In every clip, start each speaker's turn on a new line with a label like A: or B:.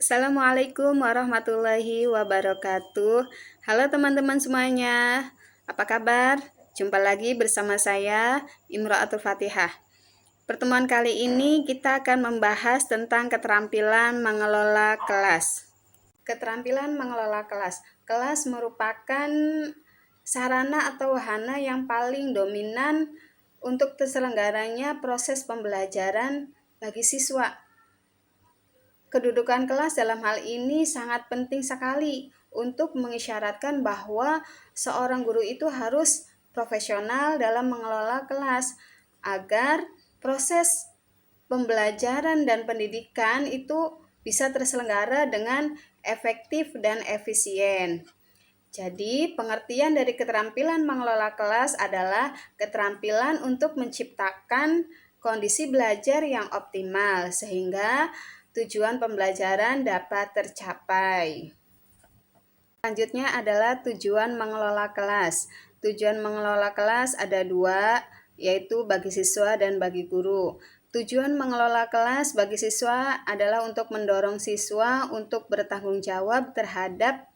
A: Assalamualaikum warahmatullahi wabarakatuh. Halo teman-teman semuanya, apa kabar? Jumpa lagi bersama saya, Imro'atul Fatihah. Pertemuan kali ini kita akan membahas tentang keterampilan mengelola kelas. Keterampilan mengelola kelas. Kelas merupakan sarana atau wahana yang paling dominan untuk terselenggaranya proses pembelajaran bagi siswa. Kedudukan kelas dalam hal ini sangat penting sekali untuk mengisyaratkan bahwa seorang guru itu harus profesional dalam mengelola kelas agar proses pembelajaran dan pendidikan itu bisa terselenggara dengan efektif dan efisien. Jadi, pengertian dari keterampilan mengelola kelas adalah keterampilan untuk menciptakan kondisi belajar yang optimal sehingga tujuan pembelajaran dapat tercapai. Selanjutnya adalah tujuan mengelola kelas. Tujuan mengelola kelas ada dua, yaitu bagi siswa dan bagi guru. Tujuan mengelola kelas bagi siswa adalah untuk mendorong siswa untuk bertanggung jawab terhadap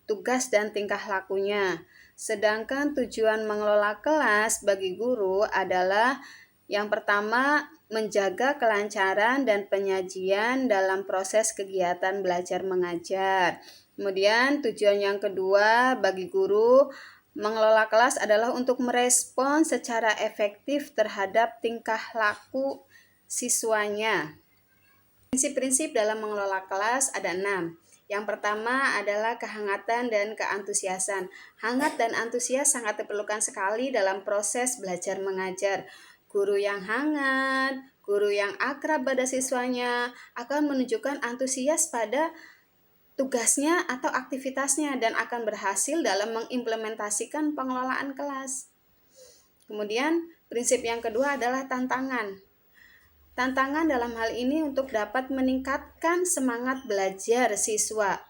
A: tugas dan tingkah lakunya. Sedangkan tujuan mengelola kelas bagi guru adalah yang pertama, menjaga kelancaran dan penyajian dalam proses kegiatan belajar mengajar. Kemudian tujuan yang kedua bagi guru mengelola kelas adalah untuk merespon secara efektif terhadap tingkah laku siswanya. Prinsip-prinsip dalam mengelola kelas ada 6. Yang pertama adalah kehangatan dan keantusiasan. Hangat dan antusias sangat diperlukan sekali dalam proses belajar mengajar. Guru yang hangat, guru yang akrab pada siswanya akan menunjukkan antusias pada tugasnya atau aktivitasnya dan akan berhasil dalam mengimplementasikan pengelolaan kelas. Kemudian, prinsip yang kedua adalah tantangan. Tantangan dalam hal ini untuk dapat meningkatkan semangat belajar siswa.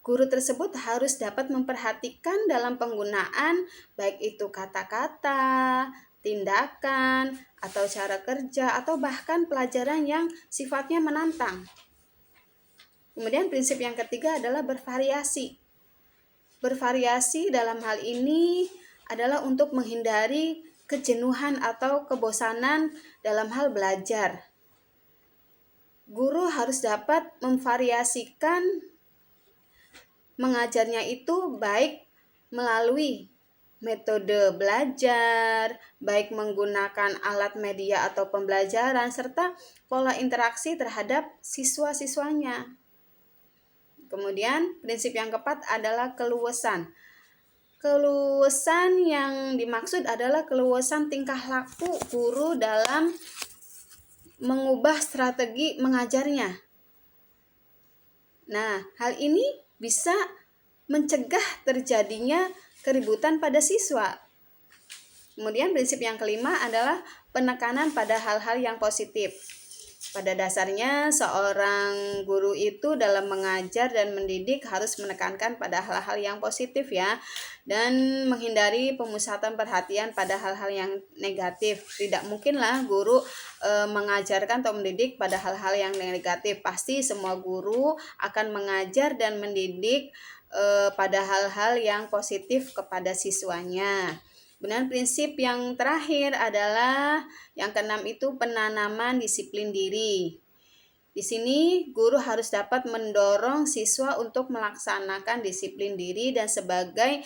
A: Guru tersebut harus dapat memperhatikan dalam penggunaan baik itu kata-kata, tindakan, atau cara kerja, atau bahkan pelajaran yang sifatnya menantang. Kemudian prinsip yang ketiga adalah bervariasi. Bervariasi dalam hal ini adalah untuk menghindari kejenuhan atau kebosanan dalam hal belajar. Guru harus dapat memvariasikan mengajarnya itu baik melalui metode belajar, baik menggunakan alat media atau pembelajaran, serta pola interaksi terhadap siswa-siswanya. Kemudian prinsip yang keempat adalah keluasan. Keluasan yang dimaksud adalah keluasan tingkah laku guru dalam mengubah strategi mengajarnya. Nah, hal ini bisa mencegah terjadinya keributan pada siswa. Kemudian prinsip yang kelima adalah penekanan pada hal-hal yang positif. Pada dasarnya seorang guru itu dalam mengajar dan mendidik harus menekankan pada hal-hal yang positif ya, dan menghindari pemusatan perhatian pada hal-hal yang negatif. Tidak mungkinlah guru mengajarkan atau mendidik pada hal-hal yang negatif. Pasti semua guru akan mengajar dan mendidik pada hal-hal yang positif kepada siswanya. Kemudian prinsip yang terakhir adalah yang keenam itu penanaman disiplin diri. Di sini guru harus dapat mendorong siswa untuk melaksanakan disiplin diri dan sebagai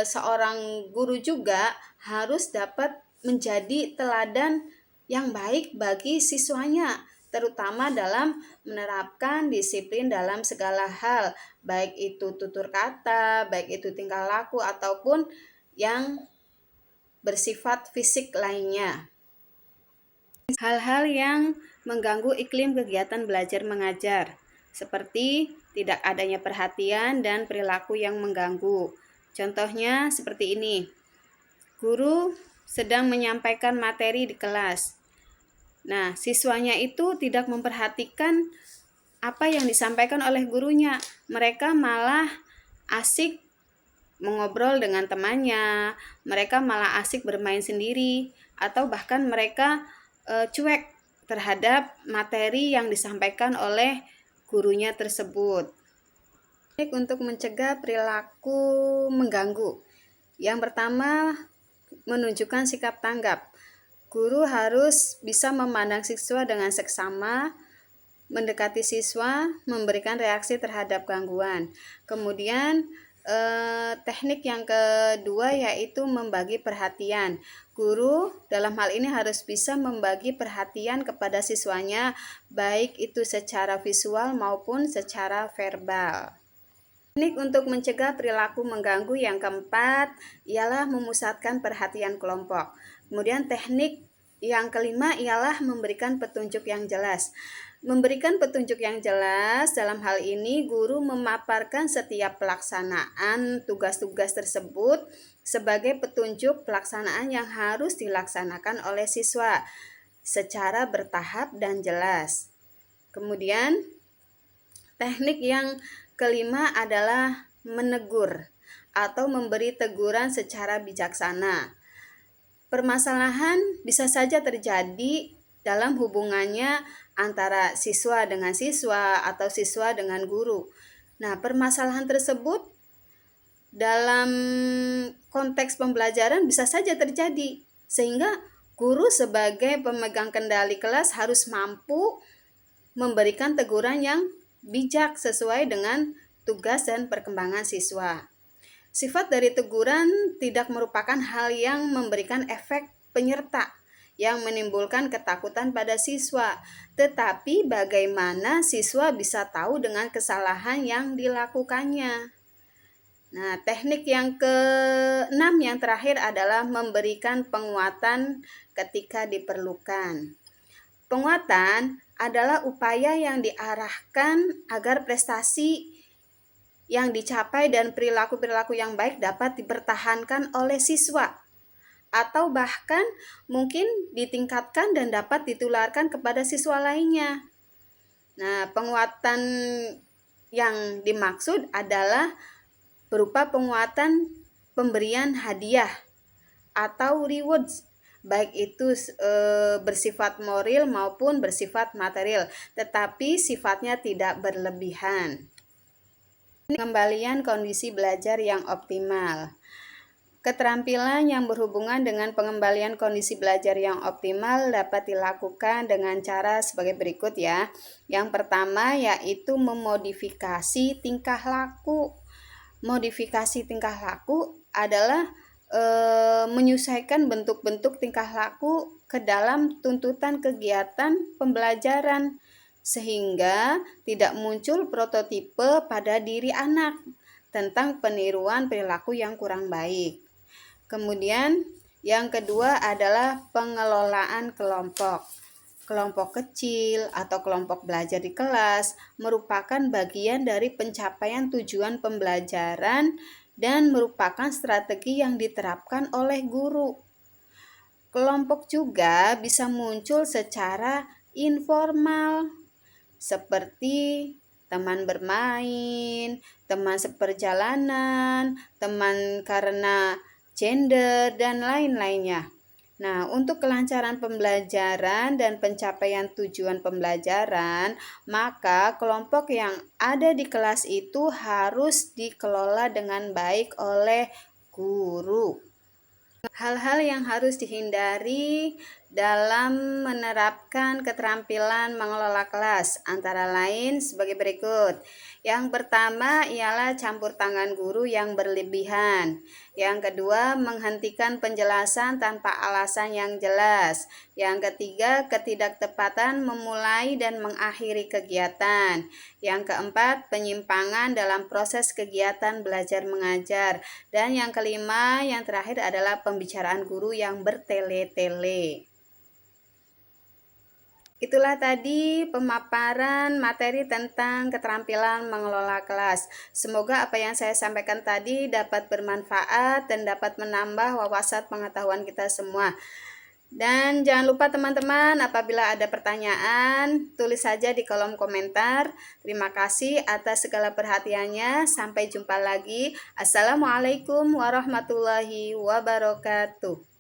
A: seorang guru juga harus dapat menjadi teladan yang baik bagi siswanya, terutama dalam menerapkan disiplin dalam segala hal, baik itu tutur kata, baik itu tingkah laku ataupun yang bersifat fisik lainnya. Hal-hal yang mengganggu iklim kegiatan belajar mengajar, seperti tidak adanya perhatian dan perilaku yang mengganggu. Contohnya seperti ini. Guru sedang menyampaikan materi di kelas. Nah, siswanya itu tidak memperhatikan apa yang disampaikan oleh gurunya. Mereka malah asik mengobrol dengan temannya, mereka malah asik bermain sendiri, atau bahkan mereka cuek terhadap materi yang disampaikan oleh gurunya tersebut. Teknik untuk mencegah perilaku mengganggu. Yang pertama, menunjukkan sikap tanggap. Guru harus bisa memandang siswa dengan seksama, mendekati siswa, memberikan reaksi terhadap gangguan. Kemudian teknik yang kedua yaitu membagi perhatian. Guru dalam hal ini harus bisa membagi perhatian kepada siswanya, baik itu secara visual maupun secara verbal. Teknik untuk mencegah perilaku mengganggu yang keempat ialah memusatkan perhatian kelompok. Kemudian teknik yang kelima ialah memberikan petunjuk yang jelas. Memberikan petunjuk yang jelas dalam hal ini guru memaparkan setiap pelaksanaan tugas-tugas tersebut sebagai petunjuk pelaksanaan yang harus dilaksanakan oleh siswa secara bertahap dan jelas. Kemudian teknik yang kelima adalah menegur atau memberi teguran secara bijaksana. Permasalahan bisa saja terjadi dalam hubungannya antara siswa dengan siswa atau siswa dengan guru. Nah, permasalahan tersebut dalam konteks pembelajaran bisa saja terjadi, sehingga guru sebagai pemegang kendali kelas harus mampu memberikan teguran yang bijak sesuai dengan tugas dan perkembangan siswa. Sifat dari teguran tidak merupakan hal yang memberikan efek penyerta yang menimbulkan ketakutan pada siswa, tetapi bagaimana siswa bisa tahu dengan kesalahan yang dilakukannya. Nah, teknik yang keenam yang terakhir adalah memberikan penguatan ketika diperlukan. Penguatan adalah upaya yang diarahkan agar prestasi yang dicapai dan perilaku-perilaku yang baik dapat dipertahankan oleh siswa, atau bahkan mungkin ditingkatkan dan dapat ditularkan kepada siswa lainnya. Nah, penguatan yang dimaksud adalah berupa penguatan pemberian hadiah atau rewards, baik itu bersifat moral maupun bersifat material, tetapi sifatnya tidak berlebihan. Pengembalian kondisi belajar yang optimal. Keterampilan yang berhubungan dengan pengembalian kondisi belajar yang optimal dapat dilakukan dengan cara sebagai berikut ya. Yang pertama yaitu memodifikasi tingkah laku. Modifikasi tingkah laku adalah menyesuaikan bentuk-bentuk tingkah laku ke dalam tuntutan kegiatan pembelajaran sehingga tidak muncul prototipe pada diri anak tentang peniruan perilaku yang kurang baik. Kemudian yang kedua adalah pengelolaan kelompok. Kelompok kecil atau kelompok belajar di kelas merupakan bagian dari pencapaian tujuan pembelajaran dan merupakan strategi yang diterapkan oleh guru. Kelompok juga bisa muncul secara informal, seperti teman bermain, teman seperjalanan, teman karena gender, dan lain-lainnya. Nah, untuk kelancaran pembelajaran dan pencapaian tujuan pembelajaran, maka kelompok yang ada di kelas itu harus dikelola dengan baik oleh guru. Hal-hal yang harus dihindari dalam menerapkan keterampilan mengelola kelas antara lain sebagai berikut. Yang pertama ialah campur tangan guru yang berlebihan. Yang kedua, menghentikan penjelasan tanpa alasan yang jelas. Yang ketiga, ketidaktepatan memulai dan mengakhiri kegiatan. Yang keempat, penyimpangan dalam proses kegiatan belajar mengajar. Dan yang kelima, yang terakhir adalah pembicaraan guru yang bertele-tele. Itulah tadi pemaparan materi tentang keterampilan mengelola kelas. Semoga apa yang saya sampaikan tadi dapat bermanfaat dan dapat menambah wawasan pengetahuan kita semua. Dan jangan lupa teman-teman, apabila ada pertanyaan, tulis saja di kolom komentar. Terima kasih atas segala perhatiannya. Sampai jumpa lagi. Assalamualaikum warahmatullahi wabarakatuh.